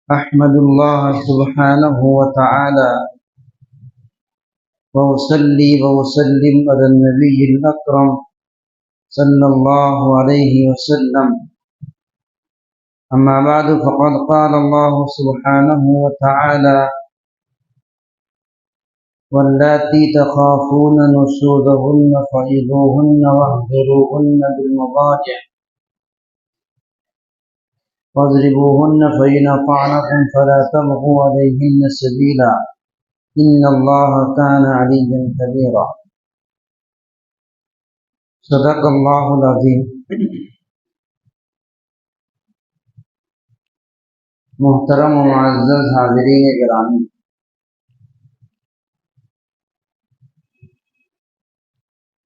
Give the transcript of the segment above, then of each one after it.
أحمد الله سبحانه وتعالى وأصلي وأسلم على النبي الأكرم صلى الله عليه وسلم. أما بعد فقد قال الله سبحانه وتعالى: واللاتي تخافون نشوزهن فعظوهن واهجروهن بالمضاجع واضربوهن فإن أطعنكم فلا تبغوا عليهن سبيلا إن الله كان عليا كبيرا. صدق الله العظيم. محترم و معزز حاضرین گرامی،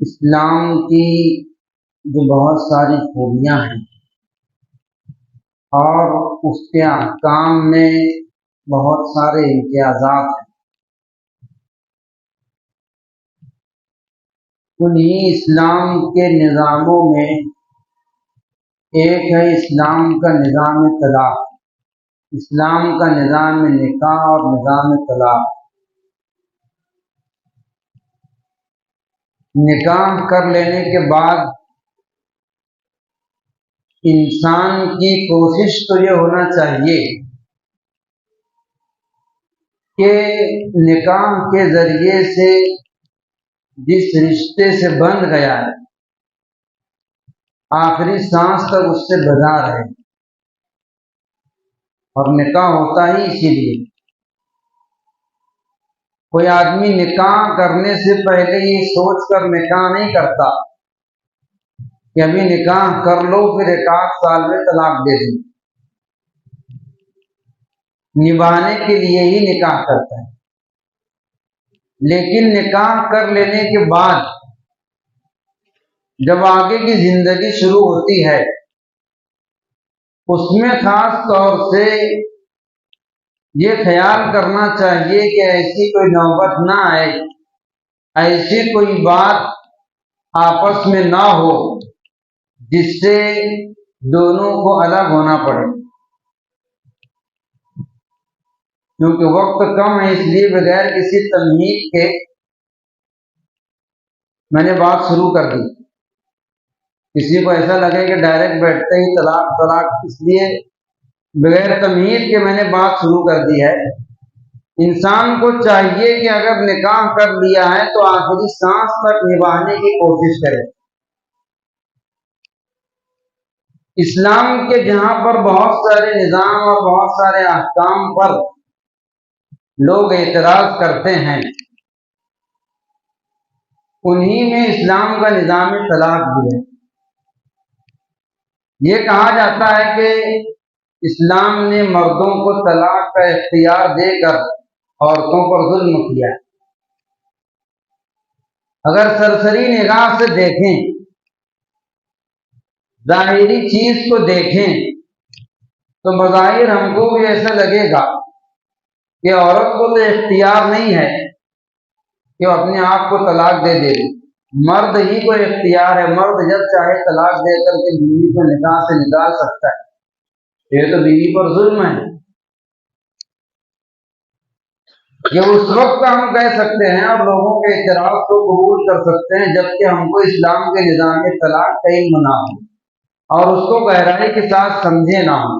اسلام کی جو بہت ساری خوبیاں ہیں اور اس کے احکام میں بہت سارے امتیازات ہیں، انہی اسلام کے نظاموں میں ایک ہے اسلام کا نظام طلاق، اسلام کا نظام نکاح اور نظام طلاق۔ نکاح کر لینے کے بعد انسان کی کوشش تو یہ ہونا چاہیے کہ نکاح کے ذریعے سے جس رشتے سے بندھ گیا ہے آخری سانس تک اس سے بندھا رہے، اور نکاح ہوتا ہی اسی لیے۔ کوئی آدمی نکاح کرنے سے پہلے یہ سوچ کر نکاح نہیں کرتا کہ ابھی نکاح کر لو پھر 1 سال میں طلاق دے دیں، نبھانے کے لیے ہی نکاح کرتا ہے۔ لیکن نکاح کر لینے کے بعد جب آگے کی زندگی شروع ہوتی ہے اس میں خاص طور سے یہ خیال کرنا چاہیے کہ ایسی کوئی نوبت نہ آئے، ایسی کوئی بات آپس میں نہ ہو جس سے دونوں کو الگ ہونا پڑے، کیونکہ وقت کم ہے، اس لیے بغیر کسی تمہید کے میں نے بات شروع کر دی۔ کسی کو ایسا لگے کہ ڈائریکٹ بیٹھتے ہی طلاق طلاق، اس لیے بغیر تمہید کے میں نے بات شروع کر دی ہے۔ انسان کو چاہیے کہ اگر نکاح کر لیا ہے تو آخری سانس تک نبھانے کی کوشش کرے۔ اسلام کے جہاں پر بہت سارے نظام اور بہت سارے احکام پر لوگ اعتراض کرتے ہیں، انہی میں اسلام کا نظام طلاق بھی ہے۔ یہ کہا جاتا ہے کہ اسلام نے مردوں کو طلاق کا اختیار دے کر عورتوں پر ظلم کیا۔ اگر سرسری نگاہ سے دیکھیں، ظاہری چیز کو دیکھیں تو بظاہر ہم کو بھی ایسا لگے گا کہ عورت کو تو اختیار نہیں ہے کہ وہ اپنے آپ کو طلاق دے دے، مرد ہی کو اختیار ہے۔ مرد جب چاہے طلاق دے کر کے بیوی کو نکاح سے نکال سکتا ہے، یہ تو بیوی پر ظلم ہے۔ یہ اس وقت ہم کہہ سکتے ہیں اور لوگوں کے اعتراض کو قبول کر سکتے ہیں جبکہ ہم کو اسلام کے نظام طلاق کا علم نہ ہو اور اس کو گہرائی کے ساتھ سمجھے نہ ہو۔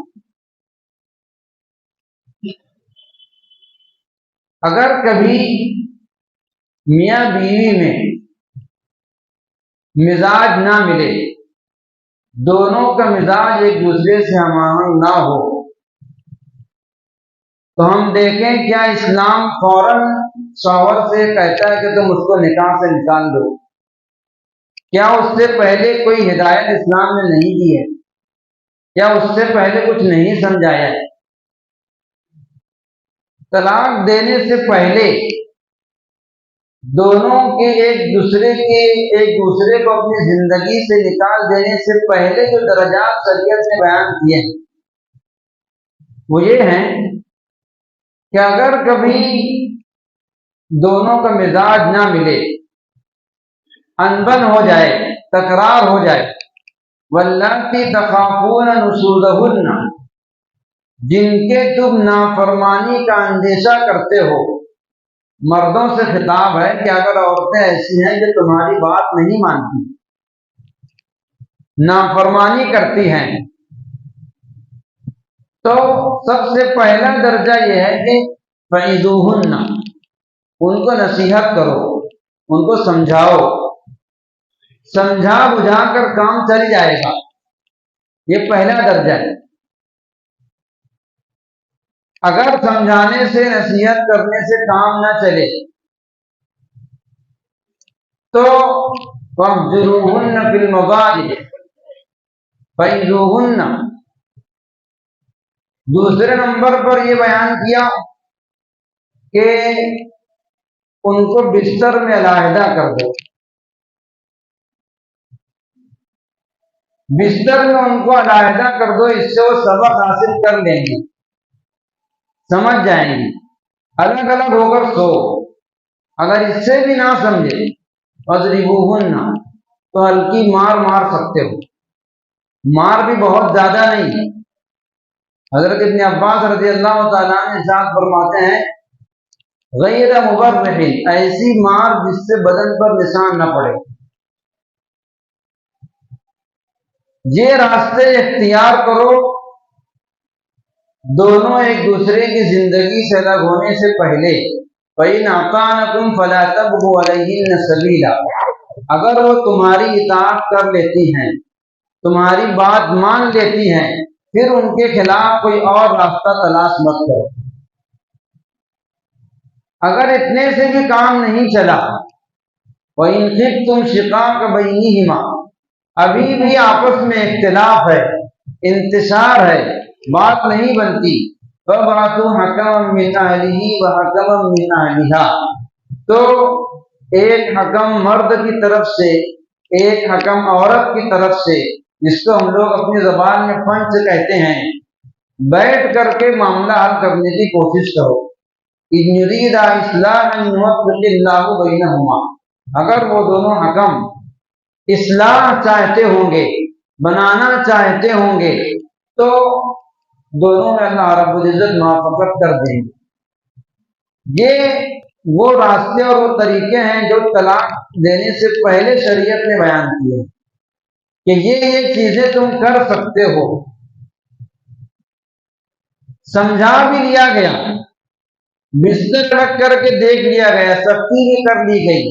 اگر کبھی میاں بیوی میں مزاج نہ ملے، دونوں کا مزاج ایک دوسرے سے ہم آہنگ نہ ہو، تو ہم دیکھیں کیا اسلام فوراً شوہر سے کہتا ہے کہ تم اس کو نکاح سے نکال دو؟ کیا اس سے پہلے کوئی ہدایت اسلام نے نہیں دی ہے؟ کیا اس سے پہلے کچھ نہیں سمجھایا ہے؟ طلاق دینے سے پہلے دونوں کے ایک دوسرے کو اپنی زندگی سے نکال دینے سے پہلے جو درجات شریعت نے بیان کیے ہیں وہ یہ ہیں کہ اگر کبھی دونوں کا مزاج نہ ملے، انبن ہو جائے، تکرار ہو جائے، واللاتی تخافون نشوزہن، جن کے تم نافرمانی کا اندیشہ کرتے ہو. مردوں سے خطاب ہے کہ اگر عورتیں ایسی ہیں جو تمہاری بات نہیں مانتی، نافرمانی کرتی ہیں، تو سب سے پہلا درجہ یہ ہے کہ فعظوہن، ان کو نصیحت کرو، ان کو سمجھاؤ. سمجھا بجھا کر کام چل جائے گا، یہ پہلا درجہ ہے. اگر سمجھانے سے نصیحت کرنے سے کام نہ چلے تو فاہجروہن فی المضاجع فعظوہن. دوسرے نمبر پر یہ بیان کیا کہ ان کو بستر میں علیحدہ کر دو. بستر میں ان کو علیحدہ کر دو، اس سے وہ سبق حاصل کر لیں گے، سمجھ جائیں گے. الگ الگ ہو کر سو. اگر اس سے بھی نہ سمجھے فاضربوہن، تو ہلکی مار سکتے ہو، مار بھی بہت زیادہ نہیں. حضرت ابن عباس رضی اللہ تعالیٰ عنہ ارشاد فرماتے ہیں غیر مبرح، ایسی مار جس سے بدن پر نشان نہ پڑے. یہ راستے اختیار کرو دونوں ایک دوسرے کی زندگی سے الگ ہونے سے پہلے. فَإِنْ أَطَاعْنَكُمْ فَلَا تَبْغُوا عَلَيْهِنَّ سَبِيلًا، اگر وہ تمہاری اطاعت کر لیتی ہیں، تمہاری بات مان لیتی ہیں، پھر ان کے خلاف کوئی اور راستہ تلاش مت کرو. اگر اتنے سے بھی کام نہیں چلا، وَإِنْ خِفْتُمْ شِقَاقَ بَيْنِهِمَا، ابھی بھی آپس میں اختلاف ہے، انتشار ہے، بات نہیں بنتی، فَابْعَثُوا حَكَمًا مِّنْ أَهْلِهِ وَحَكَمًا مِّنْ أَهْلِهَا، تو ایک حکم مرد کی طرف سے، ایک حکم عورت کی طرف سے، جس کو ہم لوگ اپنی زبان میں پنچ کہتے ہیں، بیٹھ کر کے معاملہ حل کرنے کی کوشش کرو. إِنْ يُرِيدَا إِصْلَاحًا يُوَفِّقِ اللَّهُ بَيْنَهُمَا، اگر وہ دونوں حکم اصلاح چاہتے ہوں گے، بنانا چاہتے ہوں گے، تو دونوں میں اللہ رب العزت موافقت کر دیں گے. یہ وہ راستے اور وہ طریقے ہیں جو طلاق دینے سے پہلے شریعت نے بیان کیے کہ یہ چیزیں تم کر سکتے ہو. سمجھا بھی لیا گیا، بستر رکھ کر کے دیکھ لیا گیا، سختی بھی کر لی گئی،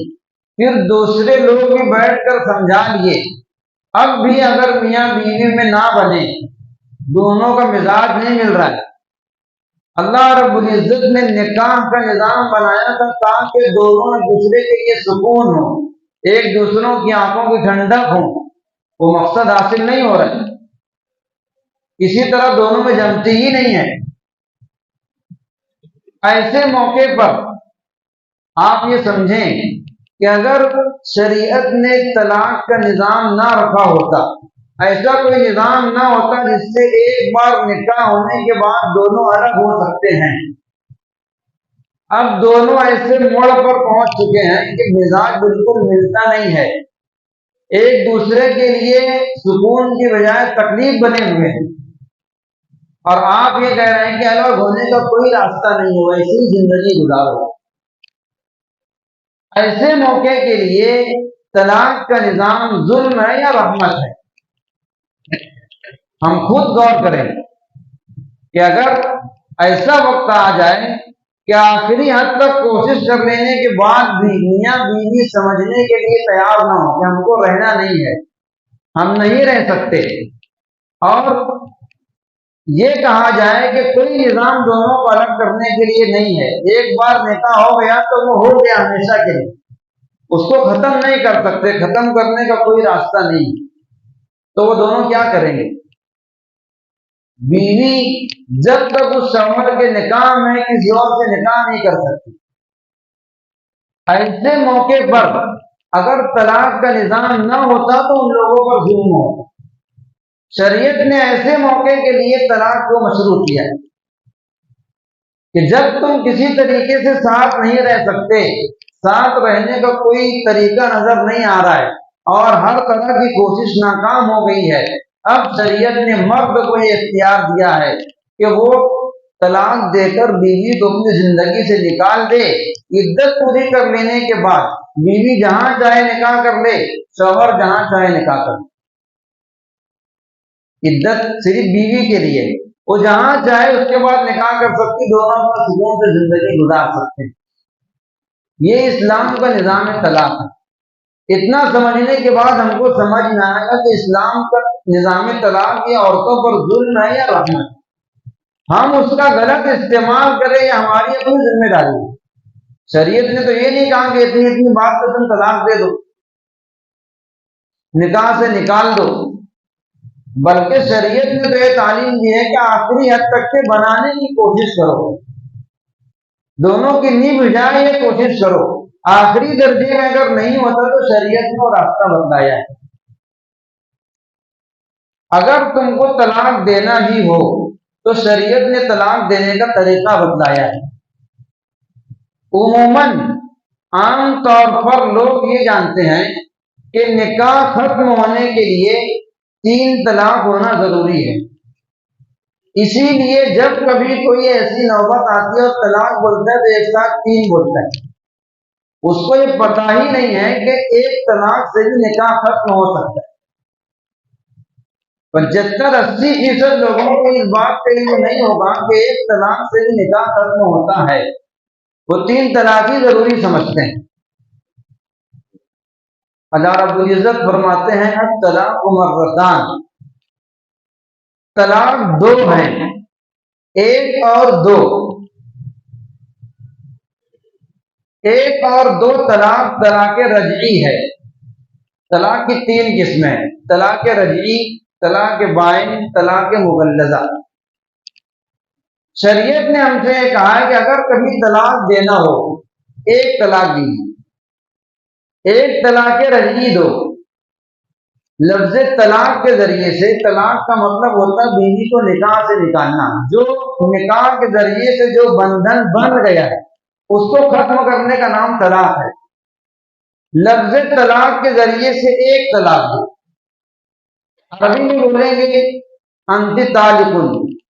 پھر دوسرے لوگ بھی بیٹھ کر سمجھا لیے. اب بھی اگر میاں بیوی میں نہ بنے، دونوں کا مزاج نہیں مل رہا ہے، اللہ رب العزت نے نکاح کا نظام بنایا تھا تاکہ دونوں ایک دوسرے کے لیے سکون ہو، ایک دوسروں کی آنکھوں کی ٹھنڈک ہو. وہ مقصد حاصل نہیں ہو رہا ہے، اسی طرح دونوں میں جمتی ہی نہیں ہے. ایسے موقع پر آپ یہ سمجھیں کہ اگر شریعت نے طلاق کا نظام نہ رکھا ہوتا، ایسا کوئی نظام نہ ہوتا جس سے ایک بار نکاح ہونے کے بعد دونوں الگ ہو سکتے ہیں. اب دونوں ایسے موڑ پر پہنچ چکے ہیں کہ مزاج بالکل ملتا نہیں ہے، ایک دوسرے کے لیے سکون کی بجائے تکلیف بنے ہوئے ہیں، اور آپ یہ کہہ رہے ہیں کہ الگ ہونے کا کوئی راستہ نہیں ہے، ویسی زندگی گزارو. ایسے موقع کے لیے طلاق کا نظام ظلم ہے یا رحمت ہے؟ ہم خود غور کریں کہ اگر ایسا وقت آ جائے کہ آخری حد تک کوشش کر لینے کے بعد بھی میاں بیوی سمجھنے کے لیے تیار نہ ہو کہ ہم کو رہنا نہیں ہے، ہم نہیں رہ سکتے، اور یہ کہا جائے کہ کوئی نظام دونوں کو الگ کرنے کے لیے نہیں ہے، ایک بار نکاح ہو گیا تو وہ ہو گیا ہمیشہ کے لیے، اس کو ختم نہیں کر سکتے، ختم کرنے کا کوئی راستہ نہیں، تو وہ دونوں کیا کریں گے؟ بیوی جب تک اس شوہر کے نکاح میں کسی اور سے نکاح نہیں کر سکتی. ایسے موقع پر اگر طلاق کا نظام نہ ہوتا تو ان لوگوں پر ظلم ہوتا. شریعت نے ایسے موقع کے لیے طلاق کو مشروع کیا ہے کہ جب تم کسی طریقے سے ساتھ نہیں رہ سکتے، ساتھ رہنے کا کوئی طریقہ نظر نہیں آ رہا ہے، اور ہر طرح کی کوشش ناکام ہو گئی ہے، اب شریعت نے مرد کو یہ اختیار دیا ہے کہ وہ طلاق دے کر بیوی کو اپنی زندگی سے نکال دے، عدت پوری کر لینے کے بعد بیوی جہاں چاہے نکاح کر لے، شوہر جہاں چاہے نکاح کر لے۔ عدت صرف بیوی کے لیے، وہ جہاں چاہے اس کے بعد نکاح کر سکتی، دونوں اپنا سکون سے زندگی گزار سکتے ہیں۔ یہ اسلام کا نظام طلاق ہے۔ اتنا سمجھنے کے بعد ہم کو سمجھ نہ آئے گا کہ اسلام کا نظام طلاق یہ عورتوں پر ظلم ہے یا رحمت۔ ہم اس کا غلط استعمال کریں یہ ہماری اپنی ذمہ داری ہے۔ شریعت نے تو یہ نہیں کہا کہ اتنی بات پہ تم طلاق دے دو، نکاح سے نکال دو، بلکہ شریعت نے تو یہ تعلیم دی ہے کہ آخری حد تک کے بنانے کی کوشش کرو، دونوں کی نیب جائے یہ کوشش کرو۔ آخری درجے میں اگر نہیں ہوتا تو شریعت نے وہ راستہ بتلایا ہے۔ اگر تم کو طلاق دینا ہی ہو تو شریعت نے طلاق دینے کا طریقہ بتلایا ہے۔ عموماً عام طور پر لوگ یہ جانتے ہیں کہ نکاح ختم ہونے کے لیے 3 طلاق ہونا ضروری ہے۔ اسی لیے جب کبھی کوئی ایسی نوبت آتی ہے اور طلاق بولتا ہے تو ایک ساتھ 3 بولتا ہے۔ اس کو یہ پتہ ہی نہیں ہے کہ ایک طلاق سے بھی نکاح ختم ہو سکتا ہے۔ 75-80% لوگوں کو اس بات کا علم نہیں ہوگا کہ ایک طلاق سے بھی نکاح ختم ہوتا ہے، وہ 3 طلاق ہی ضروری سمجھتے ہیں۔ اللہ رب العزت فرماتے ہیں الطلاق مرتان، طلاق 2 ہیں، 1 اور 2۔ 1 اور 2 طلاق طلاق رجعی ہے۔ طلاق کی 3 قسمیں ہیں: طلاق رجعی، طلاق بائن، طلاق مغلظہ۔ شریعت نے ہم سے یہ کہا ہے کہ اگر کبھی طلاق دینا ہو، 1 طلاق دیجیے، 1 طلاق رجعی دو۔ لفظ طلاق کے ذریعے سے، طلاق کا مطلب ہوتا ہے بیوی کو نکاح سے نکالنا۔ جو نکاح کے ذریعے سے جو بندھن بن گیا ہے اس کو ختم کرنے کا نام طلاق ہے۔ لفظ طلاق کے ذریعے سے 1 طلاق دو۔ عربی میں بولیں گے انت طالق،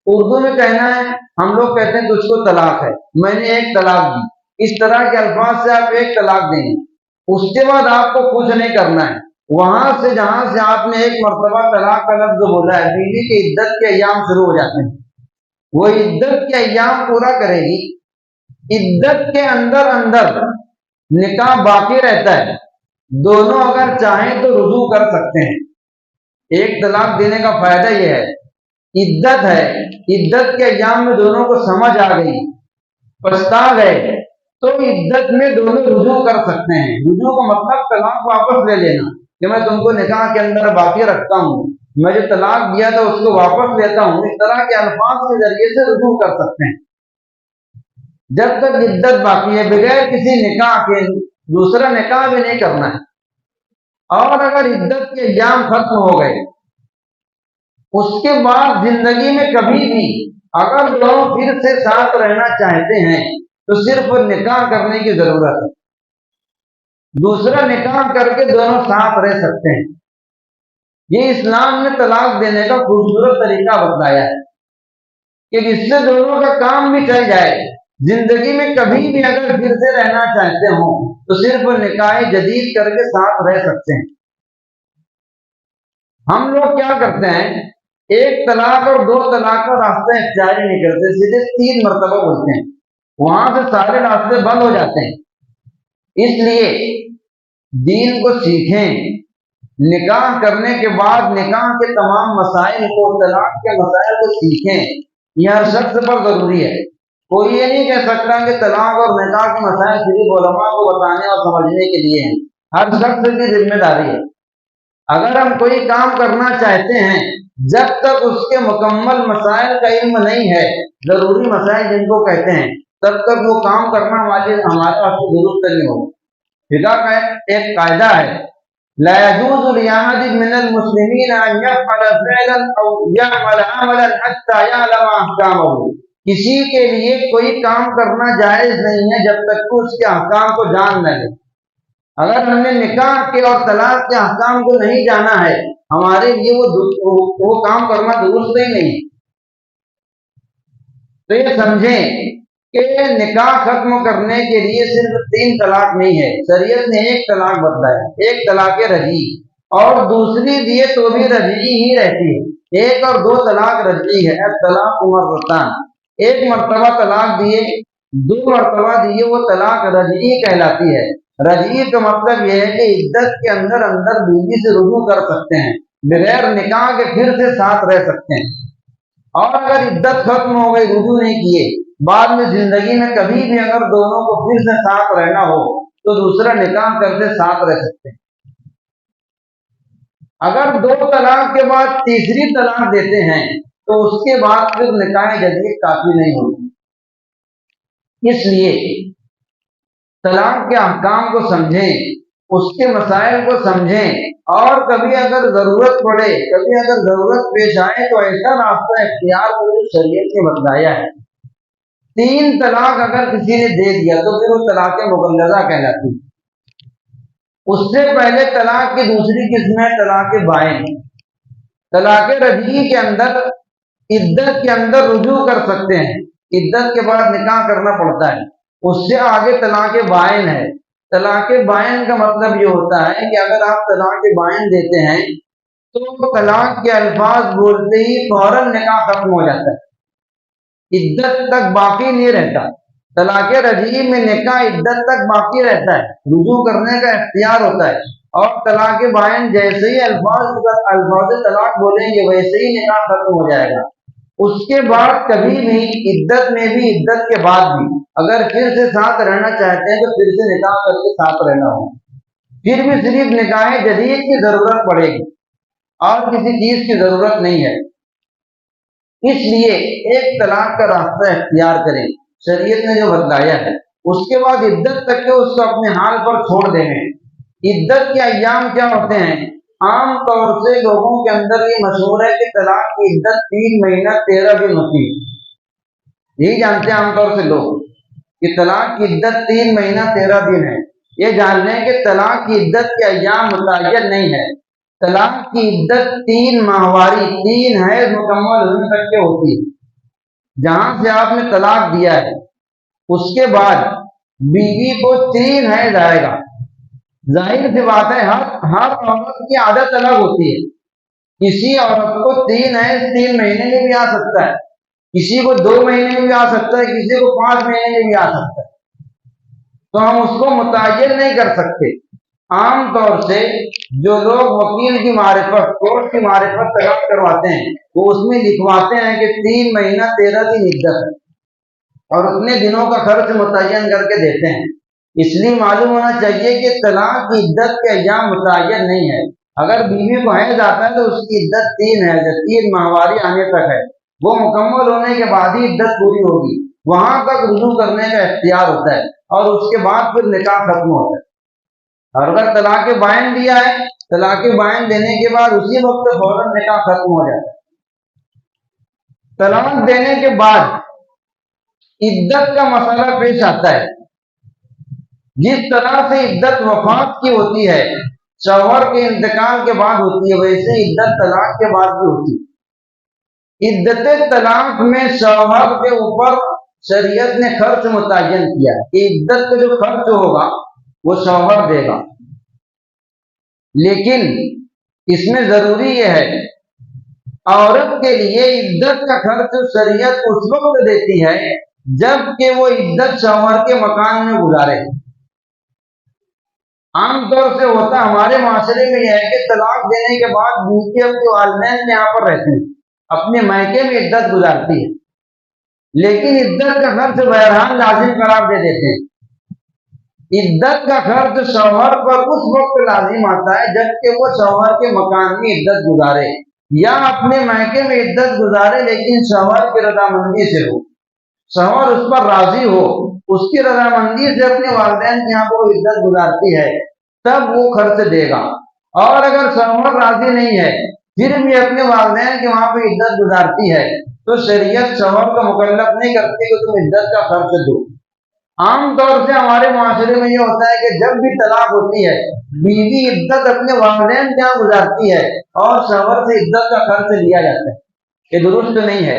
اردو میں کہنا ہے، ہم لوگ کہتے ہیں تجھ کو طلاق ہے، میں نے 1 طلاق دی۔ اس طرح کے الفاظ سے آپ 1 طلاق دیں گے، اس کے بعد آپ کو کچھ نہیں کرنا ہے۔ وہاں سے جہاں سے آپ نے 1 مرتبہ طلاق کا لفظ بولا ہے، بیوی کی عدت کے ایام شروع ہو جاتے ہیں۔ وہ عدت کے ایام پورا کرے گی، عدت کے اندر نکاح باقی رہتا ہے۔ دونوں اگر چاہیں تو رجوع کر سکتے ہیں۔ 1 طلاق دینے کا فائدہ یہ ہے، عدت ہے، عدت کے ایام میں دونوں کو سمجھ آ گئی، پچھتا گئے تو عدت میں دونوں رجوع کر سکتے ہیں۔ رجوع کا مطلب طلاق واپس لے لینا، کہ میں تم کو نکاح کے اندر باقی رکھتا ہوں، میں جو طلاق دیا تھا اس کو واپس لیتا ہوں۔ اس طرح کے الفاظ کے ذریعے سے رجوع کر سکتے ہیں جب تک عدت باقی ہے، بغیر کسی نکاح کے دوسرا نکاح بھی نہیں کرنا ہے۔ اور اگر عدت کے ایام ختم ہو گئے، اس کے بعد زندگی میں کبھی بھی اگر دونوں پھر سے ساتھ رہنا چاہتے ہیں تو صرف نکاح کرنے کی ضرورت ہے، دوسرا نکاح کر کے دونوں ساتھ رہ سکتے ہیں۔ یہ اسلام نے طلاق دینے کا خوبصورت طریقہ بتایا ہے کہ جس سے دونوں کا کام بھی چل جائے، زندگی میں کبھی بھی اگر پھر سے رہنا چاہتے ہوں تو صرف نکاح جدید کر کے ساتھ رہ سکتے ہیں۔ ہم لوگ کیا کرتے ہیں، 1 طلاق اور 2 طلاق کا راستہ اختیار ہی نہیں کرتے، سیدھے 3 مرتبہ بولتے ہیں، وہاں سے سارے راستے بند ہو جاتے ہیں۔ اس لیے دین کو سیکھیں، نکاح کرنے کے بعد نکاح کے تمام مسائل کو، طلاق کے مسائل کو سیکھیں، یہ ہر شخص پر ضروری ہے۔ کوئی یہ نہیں کہہ سکتا کہ طلاق اور نکاح کے مسائل صرف علماء کو بتانے اور سمجھنے کے لیے ہیں، ہر شخص کی ذمہ داری ہے۔ اگر ہم کوئی کام کرنا چاہتے ہیں، جب تک اس کے مکمل مسائل کا علم نہیں ہے، ضروری مسائل جن کو کہتے ہیں، تب تک وہ کام کرنا ہمارے واسطے درست نہیں ہوگا۔ فقہ کا ایک قاعدہ ہے، لا يجوز لأحد من المسلمين أن يفعل فعلا أو يعمل عملا حتى يعلم أحكامه۔ کسی کے لیے کوئی کام کرنا جائز نہیں ہے جب تک کہ اس کے احکام کو جان نہ لے۔ اگر ہم نے نکاح کے اور طلاق کے احکام کو نہیں جانا ہے، ہمارے لیے وہ کام کرنا درست ہی نہیں۔ تو یہ سمجھیں کہ نکاح ختم کرنے کے لیے صرف 3 طلاق نہیں ہے، شریعت نے 1 طلاق بتلایا، 1 طلاق رجعی، اور دوسری دیے تو بھی رجعی ہی رہتی ہے۔ 1 اور 2 طلاق رجعی ہے۔ طلاق مرتان، 1 مرتبہ طلاق دیے، 2 مرتبہ دیے، وہ طلاق رجعی کہلاتی ہے۔ رجعی کا مطلب یہ ہے کہ عدت کے اندر بیوی سے رجوع کر سکتے ہیں، بغیر نکاح کے پھر سے ساتھ رہ سکتے ہیں۔ اور اگر عدت ختم ہو گئی، رجوع نہیں کیے، بعد میں زندگی میں کبھی بھی اگر دونوں کو پھر سے ساتھ رہنا ہو تو دوسرا نکاح کر کے ساتھ رہ سکتے ہیں۔ اگر 2 طلاق کے بعد تیسری طلاق دیتے ہیں تو اس کے بعد پھر نکاح جدید کافی نہیں ہوگی۔ اس لیے طلاق کے احکام کو سمجھیں، اس کے مسائل کو سمجھیں، اور کبھی اگر ضرورت پڑے، کبھی اگر ضرورت پیش آئے تو ایسا راستہ اختیار کرو شریعت نے بتلایا ہے۔ 3 طلاق اگر کسی نے دے دیا تو پھر وہ طلاق مغلظہ کہلاتی ہے۔ اس سے پہلے طلاق کی دوسری قسم ہے طلاق بائن۔ طلاق رجعی کے اندر عدت کے اندر رجوع کر سکتے ہیں، عدت کے بعد نکاح کرنا پڑتا ہے۔ اس سے آگے طلاق بائن ہے۔ طلاق بائن کا مطلب یہ ہوتا ہے کہ اگر آپ طلاق بائن دیتے ہیں تو طلاق کے الفاظ بولتے ہی فوراً نکاح ختم ہو جاتا ہے، عدت تک باقی نہیں رہتا۔ طلاق رجعی میں نکاح عدت تک باقی رہتا ہے، رجوع کرنے کا اختیار ہوتا ہے، اور طلاق بائن جیسے ہی الفاظ طلاق بولیں گے ویسے ہی نکاح ختم ہو جائے گا۔ اس کے بعد کبھی بھی عدت میں بھی، عدت کے بعد بھی اگر پھر سے ساتھ رہنا چاہتے ہیں تو پھر سے نکاح کر کے ساتھ رہنا ہو، پھر بھی صرف نکاح جدید کی ضرورت پڑے گی اور کسی چیز کی ضرورت نہیں ہے۔ اس لیے 1 طلاق کا راستہ اختیار کریں، شریعت نے جو بتلایا ہے۔ اس کے بعد عدت تک کے اس کو اپنے حال پر چھوڑ دیں گے۔ عدت کے ایام کیا ہوتے ہیں؟ عام طور سے لوگوں کے اندر یہ مشہور ہے کہ طلاق کی عدت 3 مہینہ 13 دن ہوتی ہے، یہی جانتے ہیں عام طور سے لوگ کہ طلاق کی عدت 3 مہینہ 13 دن ہے۔ یہ جان لیں کہ طلاق کی عدت کے ایام متعین نہیں ہے۔ طلاق کی عدت 3 ماہواری، 3 حیض مکمل ہونے تک کے ہوتی ہے۔ جہاں سے آپ نے طلاق دیا ہے اس کے بعد بیوی کو 3 حیض آئے گا۔ ظاہر سی بات ہے ہر عورت کی عادت الگ ہوتی ہے، کسی عورت کو 3 حیض 3 مہینے میں بھی آ سکتا ہے، کسی کو 2 مہینے میں بھی آ سکتا ہے، کسی کو 5 مہینے میں بھی آ سکتا ہے، تو ہم اس کو متعین نہیں کر سکتے۔ عام طور سے جو لوگ وکیل کی معرفت، کورٹ کی معرفت طلاق کرواتے ہیں وہ اس میں لکھواتے ہیں کہ 3 مہینہ 13 دن عدت ہے، اور اتنے دنوں کا خرچ متعین کر کے دیتے ہیں۔ اس لیے معلوم ہونا چاہیے کہ طلاق کی عدت کے ایام متعین نہیں ہے۔ اگر بیوی کو حیض آتا ہے تو اس کی عدت 3 ہے، جو 3 ماہواری آنے تک ہے، وہ مکمل ہونے کے بعد ہی عدت پوری ہوگی، وہاں تک رجوع کرنے کا اختیار ہوتا ہے، اور اس کے بعد پھر نکاح ختم ہوتا ہے۔ اور اگر طلاق بائن دیا ہے، طلاق بائن دینے کے بعد اسی وقت فوراً نکاح ختم ہو جاتا ہے۔ طلاق دینے کے بعد عدت کا مسئلہ پیش آتا ہے۔ جس طرح سے عدت وفات کی ہوتی ہے، شوہر کے انتقال کے بعد ہوتی ہے، ویسے عدت طلاق کے بعد بھی ہوتی ہے۔ عدت طلاق میں شوہر کے اوپر شریعت نے خرچ متعین کیا کہ عدت کا جو خرچ ہوگا وہ شوہر دے گا، لیکن اس میں ضروری یہ ہے عورت کے لیے عدت کا خرچ شریعت اس وقت دیتی ہے جب کہ وہ عدت شوہر کے مکان میں گزارے۔ عام طور سے ہوتا ہمارے معاشرے میں یہ ہے کہ طلاق دینے کے بعد بیوی اپنے والدین میں یہاں پر رہتی ہے، اپنے میکے میں عدت گزارتی ہے، لیکن عدت کا خرچ بہرحال لازم قرار دے دیتے ہیں۔ عدت کا خرچ شوہر پر اس وقت لازم آتا ہے جب کہ وہ شوہر کے مکان میں عدت گزارے، یا اپنے میکے میں عدت گزارے لیکن شوہر کی رضامندی سے ہو، شوہر اس پر راضی ہو، اس کی رضامندی سے اپنے والدین کے یہاں پر عدت گزارتی ہے، تب وہ خرچ دے گا۔ اور اگر شوہر راضی نہیں ہے پھر بھی اپنے والدین کے وہاں پہ عدت گزارتی ہے تو شریعت شوہر کو مکلف نہیں کرتی کہ تم عدت کا خرچ دو۔ عام طور سے ہمارے معاشرے میں یہ ہوتا ہے کہ جب بھی طلاق ہوتی ہے بیوی عدت اپنے والدین کے یہاں گزارتی ہے اور شوہر سے عدت کا خرچ لیا جاتا ہے۔ یہ درست نہیں ہے۔